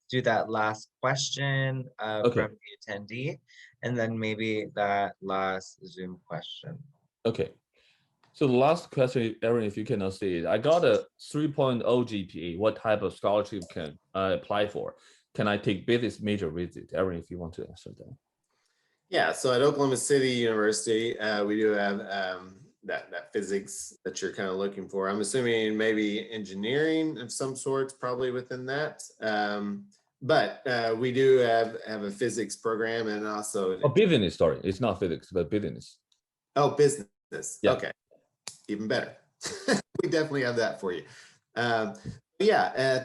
do that last question from the attendee, and then maybe that last Zoom question. Okay. So the last question, Aaron, if you cannot see it, I got a 3.0 GPA. What type of scholarship can I apply for? Can I take business major with it? Aaron, if you want to answer that. Yeah, so at Oklahoma City University, we do have that physics that you're kind of looking for. I'm assuming maybe engineering of some sorts, probably within that. But we do have a physics program and also business. Sorry, it's not physics, but business. Oh, business. Yeah. Okay, even better. We definitely have that for you. 3.0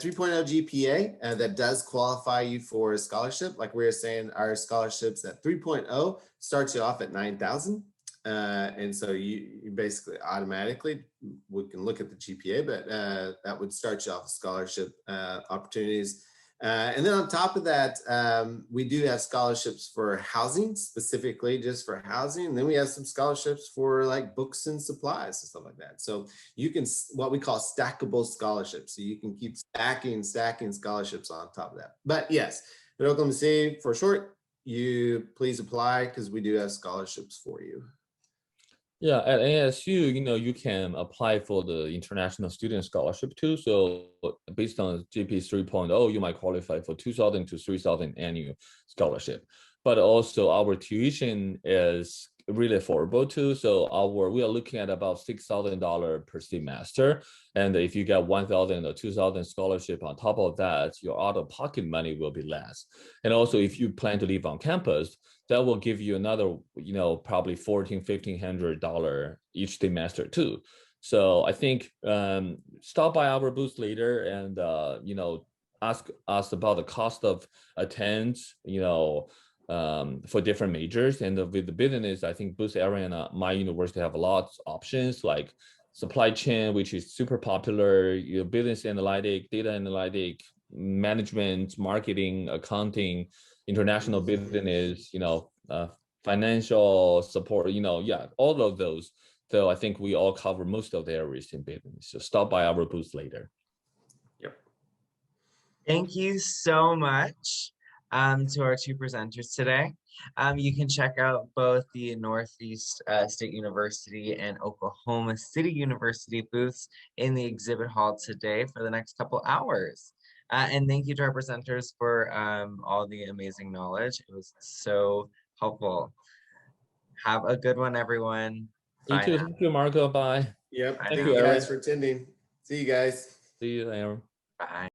GPA that does qualify you for a scholarship. Like we were saying, our scholarships at 3.0 starts you off at 9,000. And so you basically automatically, we can look at the GPA, but that would start you off with scholarship opportunities. And then on top of that, we do have scholarships for housing, specifically just for housing. And then we have some scholarships for like books and supplies and stuff like that. So you can, what we call stackable scholarships. So you can keep stacking scholarships on top of that. But yes, at Oklahoma City, for short, you please apply because we do have scholarships for you. Yeah, at ASU, you can apply for the international student scholarship too. So based on GPA 3.0, you might qualify for 2,000 to 3,000 annual scholarship. But also our tuition is really affordable too. So we are looking at about $6,000 per semester. And if you get 1,000 or 2,000 scholarship on top of that, your out-of-pocket money will be less. And also, if you plan to live on campus, that will give you another, probably $1,500 each semester too. So I think stop by our booth later and ask us about the cost of attends, for different majors. And with the business, I think Booth area and my university have a lot of options like supply chain, which is super popular, business analytic, data analytic, management, marketing, accounting, international business, financial support, all of those. So I think we all cover most of the areas in business. So stop by our booth later. Yep. Thank you so much to our two presenters today. You can check out both the Northeast State University and Oklahoma City University booths in the exhibit hall today for the next couple hours. And thank you to our presenters for all the amazing knowledge. It was so helpful. Have a good one, everyone. You too. Thank you, Marco. Bye. Yep. Thank Thank you, you guys Aaron. for attending. See you guys. See you, Aaron. Bye.